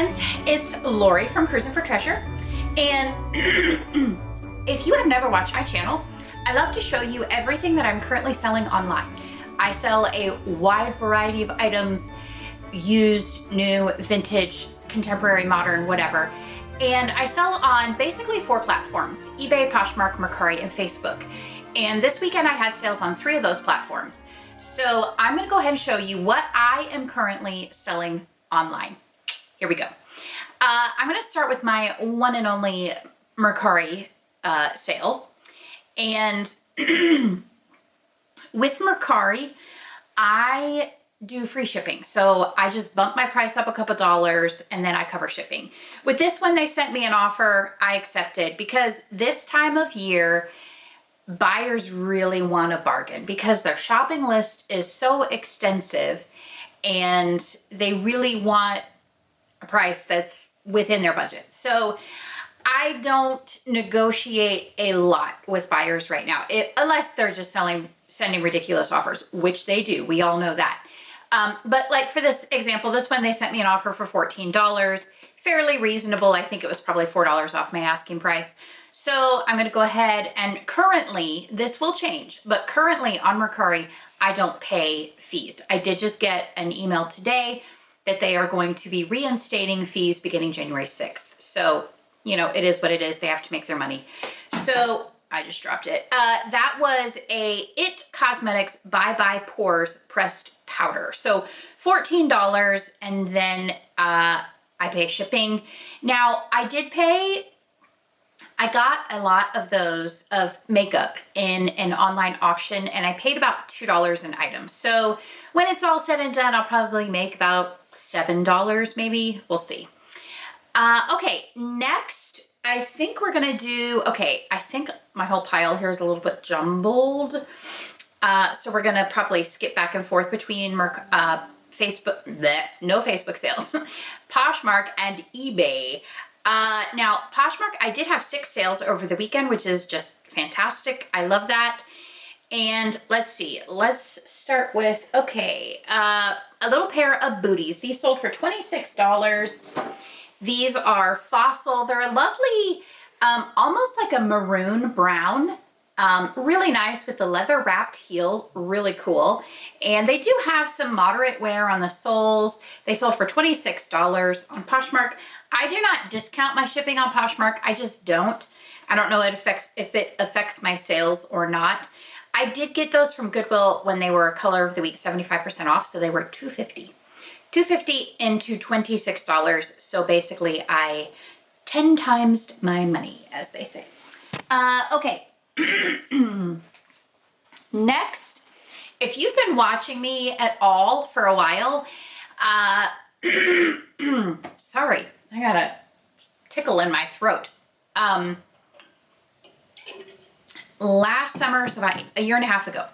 friends, it's Lori from Cruising for Treasure, and if you have never watched my channel, I love to show you everything that I'm currently selling online. I sell a wide variety of items, used, new, vintage, contemporary, modern, whatever, and I sell on basically 4 platforms: eBay, Poshmark, Mercari, and Facebook. And this weekend I had sales on 3 of those platforms. So I'm gonna go ahead and show you what I am currently selling online. Here we go. I'm gonna start with my one and only Mercari sale. And with Mercari, I do free shipping. So I just bump my price up a couple dollars and then I cover shipping. With this one, they sent me an offer I accepted because this time of year, buyers really want a bargain because their shopping list is so extensive and they really want a price that's within their budget. So I don't negotiate a lot with buyers right now, unless they're just sending ridiculous offers, which they do. We all know that. But like for this example, this one, they sent me an offer for $14, fairly reasonable. I think it was probably $4 off my asking price. So I'm gonna go ahead and currently, this will change, but currently on Mercari, I don't pay fees. I did just get an email today that they are going to be reinstating fees beginning January 6th. So, you know, it is what it is. They have to make their money. So I just dropped it. That was a It Cosmetics Bye Bye Pores pressed powder. So $14, and then I pay shipping. Now I got a lot of those of makeup in an online auction, and I paid about $2 an item. So when it's all said and done, I'll probably make about $7 maybe. We'll see. Okay, next, I think we're gonna do, okay, I think my whole pile here is a little bit jumbled. So we're gonna probably skip back and forth between Facebook, no Facebook sales, Poshmark and eBay. Now, Poshmark, I did have 6 sales over the weekend, which is just fantastic. I love that. And let's see, let's start with, okay, a little pair of booties. These sold for $26. These are Fossil. They're a lovely, almost like a maroon brown. Really nice with the leather wrapped heel, really cool. And they do have some moderate wear on the soles. They sold for $26 on Poshmark. I do not discount my shipping on Poshmark. I just don't. I don't know if it affects my sales or not. I did get those from Goodwill when they were color of the week, 75% off. So they were $2.50. $2.50 into $26. So basically I 10 times my money, as they say. Okay. Next, if you've been watching me at all for a while, sorry, I got a tickle in my throat. Last summer, so about a year and a half ago,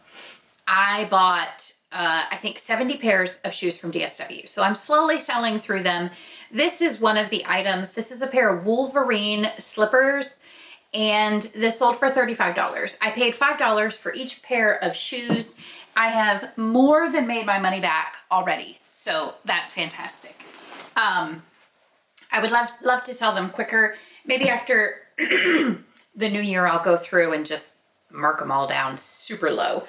I bought, I think 70 pairs of shoes from DSW. So I'm slowly selling through them. This is one of the items. This is a pair of Wolverine slippers, and this sold for $35. I paid $5 for each pair of shoes. I have more than made my money back already, so that's fantastic. I would love to sell them quicker. Maybe after the new year, I'll go through and just mark them all down super low.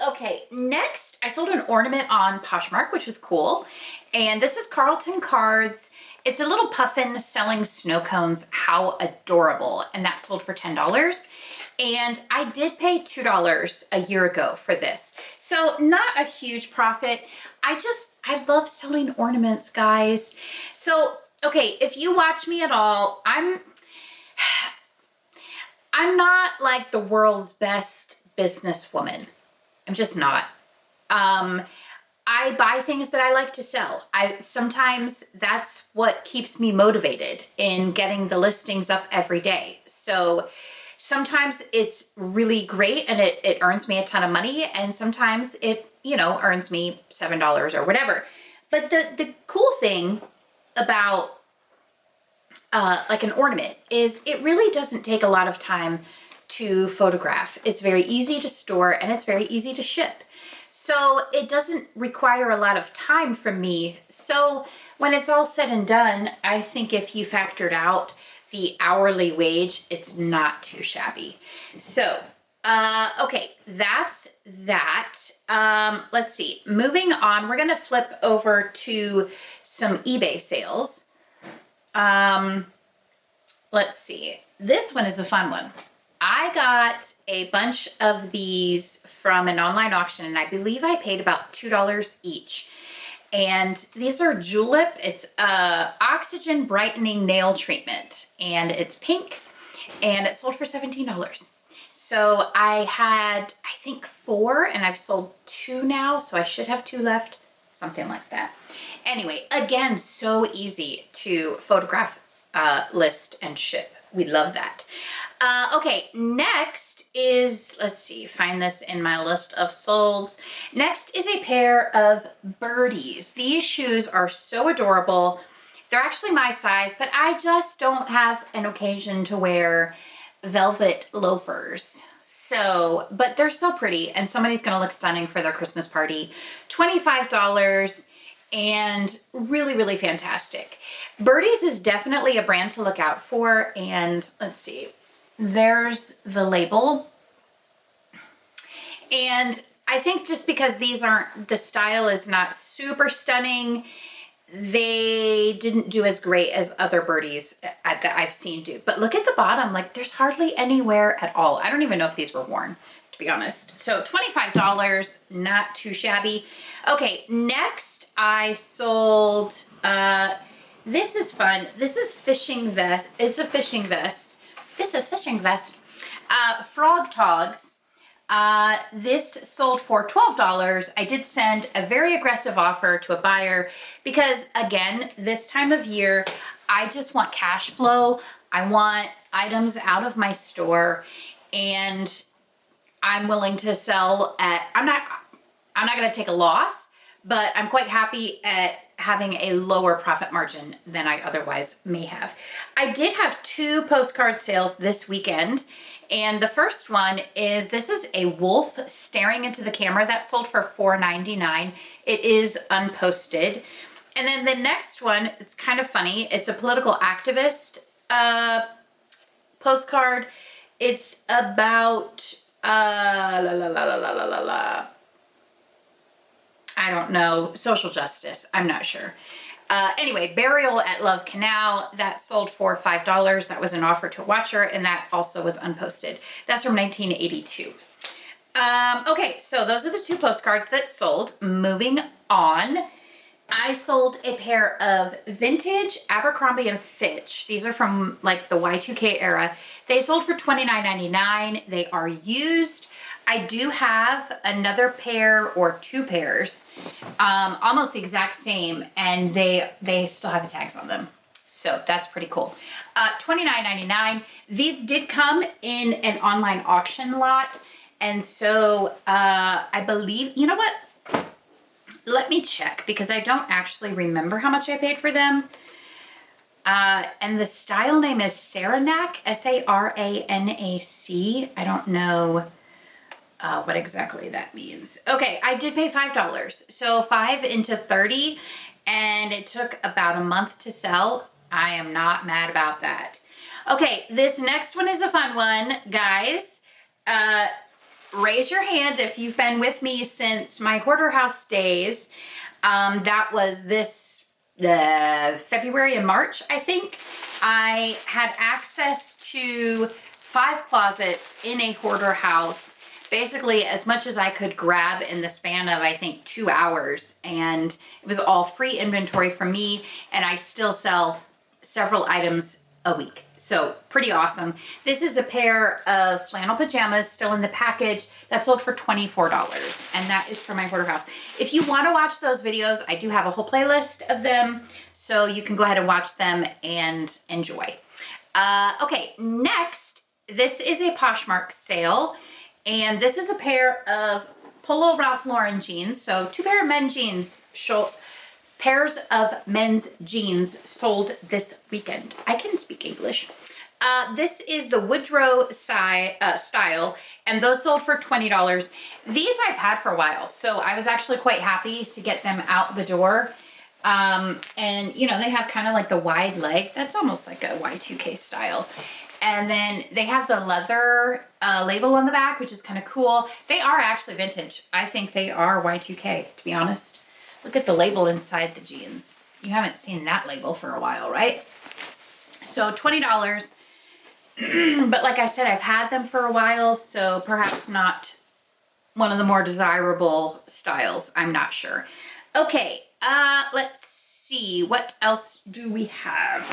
Okay, next, I sold an ornament on Poshmark, which was cool. And this is Carlton Cards. It's a little puffin selling snow cones. How adorable. And that sold for $10. And I did pay $2 a year ago for this. So not a huge profit. I love selling ornaments, guys. So, okay, if you watch me at all, I'm not like the world's best businesswoman. I'm just not. I buy things that I like to sell. Sometimes that's what keeps me motivated in getting the listings up every day. So sometimes it's really great and it earns me a ton of money, and sometimes it, you know, earns me $7 or whatever. But the cool thing about like an ornament is it really doesn't take a lot of time to photograph. It's very easy to store and it's very easy to ship. So it doesn't require a lot of time from me. So when it's all said and done, I think if you factored out the hourly wage, it's not too shabby. So, okay, that's that. Let's see, moving on, we're gonna flip over to some eBay sales. Let's see, this one is a fun one. I got a bunch of these from an online auction, and I believe I paid about $2 each. And these are Julep. It's oxygen brightening nail treatment, and it's pink, and it sold for $17. So I had, I think 4, and I've sold 2 now, so I should have 2 left, something like that. Anyway, again, so easy to photograph, list, and ship. We love that. Okay, next is, let's see, find this in my list of solds. Next is a pair of birdies. These shoes are so adorable. They're actually my size, but I just don't have an occasion to wear velvet loafers. So, but they're so pretty, and somebody's gonna look stunning for their Christmas party. $25. And really, really fantastic. Birdies is definitely a brand to look out for. And let's see, there's the label. And I think just because these aren't, the style is not super stunning, they didn't do as great as other birdies that I've seen do. But look at the bottom, like there's hardly any wear at all. I don't even know if these were worn, to be honest. So $25, not too shabby. Okay, next I sold, this is fun. This is fishing vest. It's a fishing vest. This is fishing vest. Frog Togs. This sold for $12. I did send a very aggressive offer to a buyer because, again, this time of year, I just want cash flow. I want items out of my store, and I'm willing to sell at, I'm not going to take a loss, but I'm quite happy at having a lower profit margin than I otherwise may have. I did have 2 postcard sales this weekend, and the first one is, this is a wolf staring into the camera that sold for $4.99. It is unposted. And then the next one, it's kind of funny. It's a political activist postcard. It's about I don't know, social justice, I'm not sure. Anyway, Burial at Love Canal, that sold for $5. That was an offer to a watcher, and that also was unposted. That's from 1982. Okay, so those are the 2 postcards that sold. Moving on, I sold a pair of vintage Abercrombie and Fitch. These are from like the Y2K era. They sold for $29.99. They are used. I do have another pair or 2 pairs, almost the exact same, and they still have the tags on them. So that's pretty cool. $29.99. These did come in an online auction lot, and so I believe, you know what? Let me check, because I don't actually remember how much I paid for them. And the style name is Saranac, S-A-R-A-N-A-C. I don't know what exactly that means. Okay, I did pay $5. So 5 into 30, and it took about a month to sell. I am not mad about that. Okay, this next one is a fun one, guys. Raise your hand if you've been with me since my hoarder house days. That was this February and March, I think. I had access to 5 closets in a hoarder house, basically as much as I could grab in the span of, I think, 2 hours. And it was all free inventory for me, and I still sell several items a week. So pretty awesome. This is a pair of flannel pajamas still in the package that sold for $24, and that is for my hoarder house. If you want to watch those videos, I do have a whole playlist of them, so you can go ahead and watch them and enjoy. Okay, next, this is a Poshmark sale, and this is a pair of Polo Ralph Lauren jeans. So 2 pair of men's jeans, pairs of men's jeans sold this weekend. I can speak English. This is the Woodrow style, and those sold for $20. These I've had for a while, so I was actually quite happy to get them out the door. And you know, they have kind of like the wide leg. That's almost like a Y2K style. And then they have the leather label on the back, which is kind of cool. They are actually vintage. I think they are Y2K, to be honest. Look at the label inside the jeans. You haven't seen that label for a while, right? So $20. But like I said, I've had them for a while, so perhaps not one of the more desirable styles. I'm not sure. Okay, let's see. What else do we have?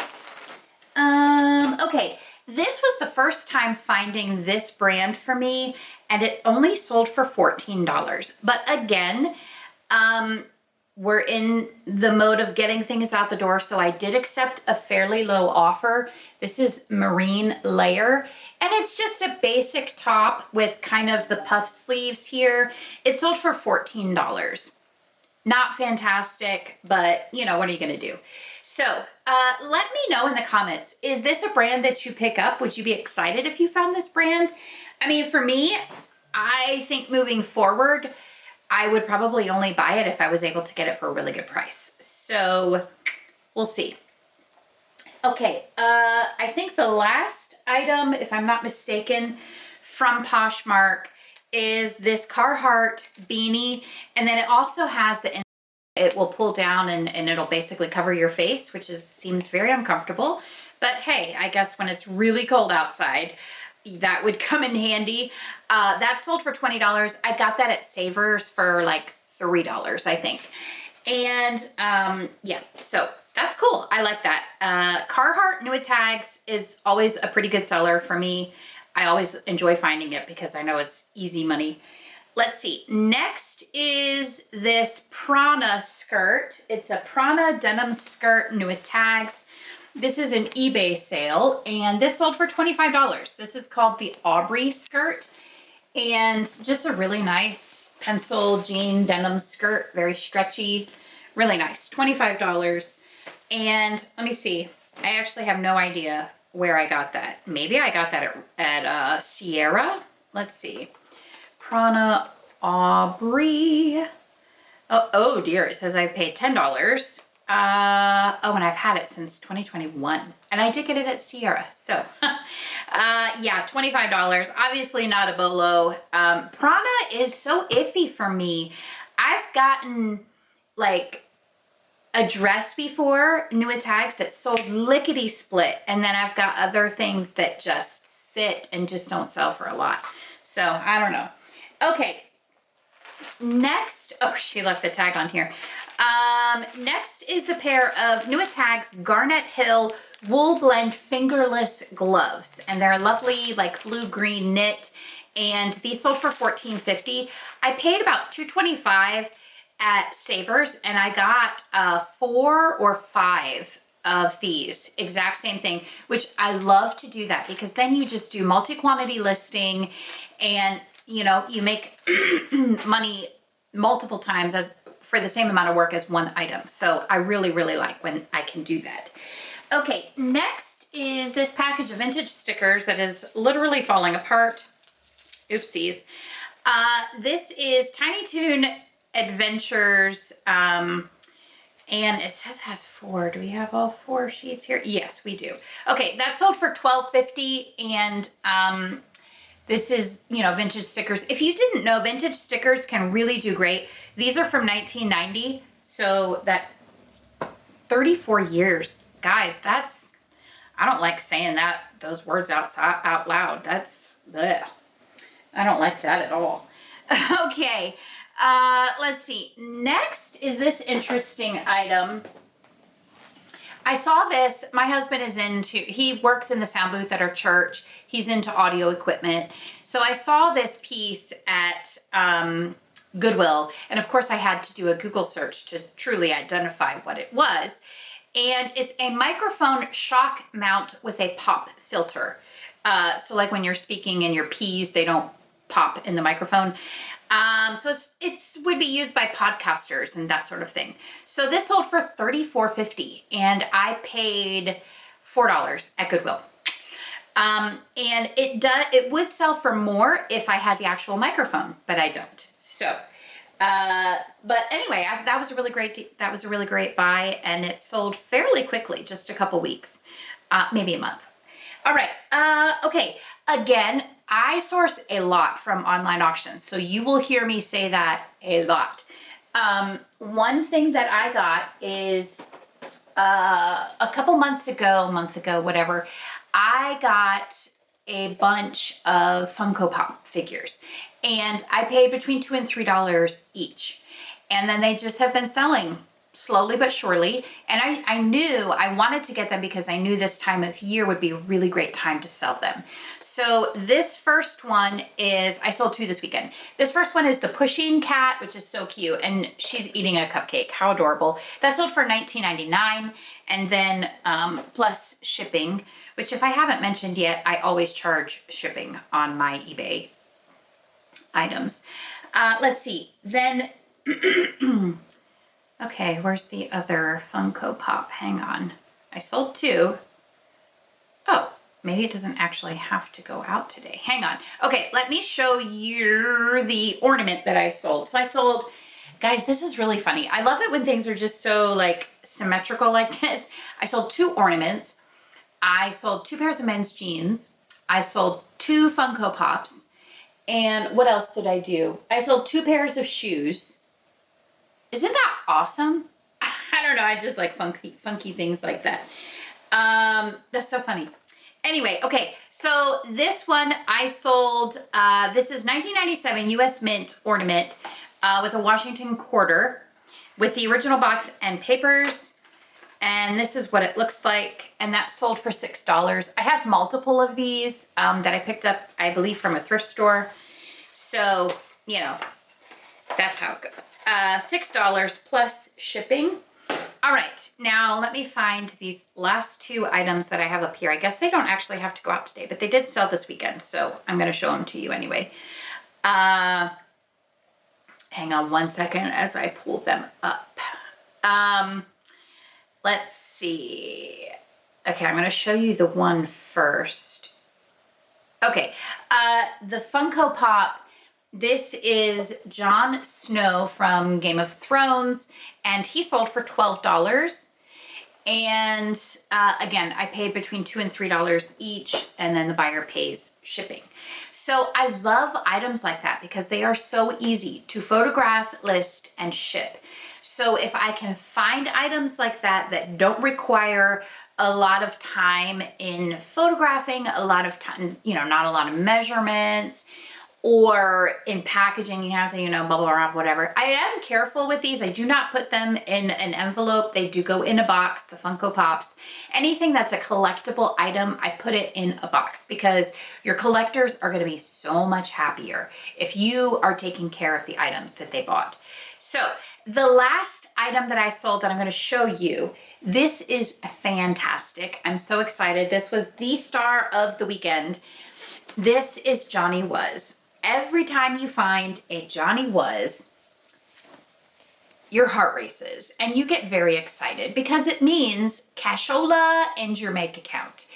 Okay, this was the first time finding this brand for me, and it only sold for $14. But again, we're in the mode of getting things out the door, so I did accept a fairly low offer. This is Marine Layer, and it's just a basic top with kind of the puff sleeves here. It sold for $14. Not fantastic, but you know, what are you gonna do? So let me know in the comments, is this a brand that you pick up? Would you be excited if you found this brand? I mean, for me, I think moving forward, I would probably only buy it if I was able to get it for a really good price. So we'll see. Okay, I think the last item, if I'm not mistaken, from Poshmark is this Carhartt beanie. And then it also has it will pull down and it'll basically cover your face, which seems very uncomfortable. But hey, I guess when it's really cold outside, that would come in handy. That sold for $20. I got that at Savers for like $3, I think. And yeah, so that's cool. I like that. Carhartt Nua Tags is always a pretty good seller for me. I always enjoy finding it because I know it's easy money. Let's see. Next is this Prana skirt. It's a Prana denim skirt, Nua Tags. This is an eBay sale, and this sold for $25. This is called the Aubrey skirt, and just a really nice pencil jean denim skirt, very stretchy, really nice, $25. And let me see, I actually have no idea where I got that. Maybe I got that at Sierra. Let's see. Prana Aubrey. Oh dear, it says I paid $10. Oh, and I've had it since 2021. And I did get it at Sierra. So, yeah, $25. Obviously not a bolo. Prana is so iffy for me. I've gotten like a dress before, Nua Tags, that sold lickety split, and then I've got other things that just sit and just don't sell for a lot. So I don't know. Okay, next, oh, she left the tag on here. Next is the pair of Nua Tags Garnet Hill Wool Blend Fingerless Gloves, and they're lovely like blue-green knit, and these sold for $14.50. I paid about $2.25 at Savers, and I got 4 or 5 of these, exact same thing, which I love to do that because then you just do multi-quantity listing, and you know, you make money multiple times as for the same amount of work as one item. So I really, really like when I can do that. Okay, next is this package of vintage stickers that is literally falling apart. Oopsies. This is Tiny Toon Adventures, and it says it has 4. Do we have all 4 sheets here? Yes, we do. Okay, that sold for $12.50, and this is, you know, vintage stickers. If you didn't know, vintage stickers can really do great. These are from 1990, so that 34 years. Guys, that's, I don't like saying those words out loud. That's, bleh. I don't like that at all. Okay. Let's see. Next is this interesting item. I saw this. My husband is he works in the sound booth at our church. He's into audio equipment. So I saw this piece at Goodwill. And of course I had to do a Google search to truly identify what it was. And it's a microphone shock mount with a pop filter. So like when you're speaking in your P's, they don't pop in the microphone. So it's would be used by podcasters and that sort of thing. So this sold for $34.50, and I paid $4 at Goodwill. And it would sell for more if I had the actual microphone, but I don't. So, but anyway, that was a really great buy, and it sold fairly quickly, just a couple weeks, maybe a month. All right. Okay. Again, I source a lot from online auctions, so you will hear me say that a lot. One thing that I got is a couple month ago, whatever, I got a bunch of Funko Pop figures, and I paid between $2 and $3 each. And then they just have been selling slowly but surely. And I knew I wanted to get them because I knew this time of year would be a really great time to sell them. So this first one is, I sold 2 this weekend. This first one is the pushing cat, which is so cute. And she's eating a cupcake. How adorable. That sold for $19.99. And then plus shipping, which if I haven't mentioned yet, I always charge shipping on my eBay items. Let's see. Then, okay, where's the other Funko Pop? Hang on. I sold 2. Oh, maybe it doesn't actually have to go out today. Hang on. Okay, let me show you the ornament that I sold. So I sold, guys, this is really funny. I love it when things are just so like symmetrical like this. I sold 2 ornaments. I sold 2 pairs of men's jeans. I sold 2 Funko Pops. And what else did I do? I sold 2 pairs of shoes. Isn't that awesome? I don't know. I just like funky things like that. That's so funny. Anyway, okay. So this one I sold, this is 1997 US Mint ornament with a Washington quarter with the original box and papers. And this is what it looks like. And that sold for $6. I have multiple of these that I picked up, I believe, from a thrift store. So, you know, that's how it goes. $6 plus shipping. All right, now let me find these last 2 items that I have up here. I guess they don't actually have to go out today, but they did sell this weekend, so I'm gonna show them to you anyway. Hang on one second as I pull them up. Let's see. Okay, I'm gonna show you the one first. Okay, the Funko Pop. This is Jon Snow from Game of Thrones, and he sold for $12. And again, I paid between $2 and $3 each, and then the buyer pays shipping. So I love items like that because they are so easy to photograph, list, and ship. So if I can find items like that that don't require a lot of time in photographing, a lot of time, you know, not a lot of measurements, or in packaging, you have to, you know, bubble wrap, whatever. I am careful with these. I do not put them in an envelope. They do go in a box, the Funko Pops. Anything that's a collectible item, I put it in a box because your collectors are going to be so much happier if you are taking care of the items that they bought. So the last item that I sold that I'm going to show you, this is fantastic. I'm so excited. This was the star of the weekend. This is Johnny Was. Every time you find a Johnny Was, your heart races and you get very excited because it means cashola in your bank account.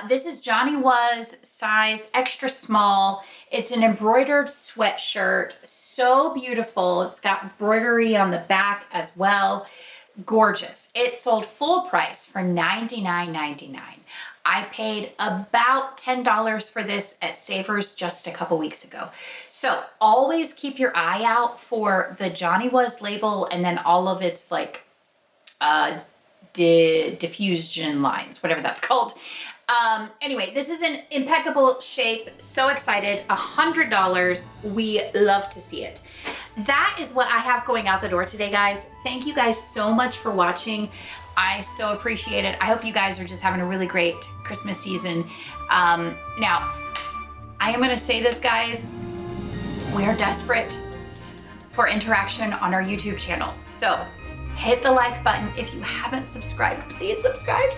This is Johnny Was, size extra small. It's an embroidered sweatshirt, so beautiful. It's got embroidery on the back as well. Gorgeous. It sold full price for $99.99. I paid about $10 for this at Savers just a couple weeks ago. So always keep your eye out for the Johnny Was label and then all of its like diffusion lines, whatever that's called. Anyway, this is in impeccable shape. So excited. $100. We love to see it. That is what I have going out the door today, guys. Thank you guys so much for watching. I so appreciate it. I hope you guys are just having a really great Christmas season. Now, I am going to say this, guys. We are desperate for interaction on our YouTube channel. So hit the like button. If you haven't subscribed, please subscribe.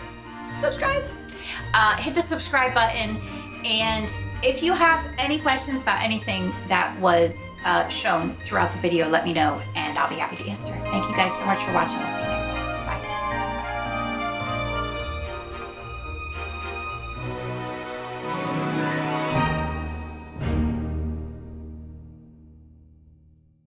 Hit the subscribe button. And if you have any questions about anything that was shown throughout the video, let me know and I'll be happy to answer. Thank you guys so much for watching. I'll see you next time.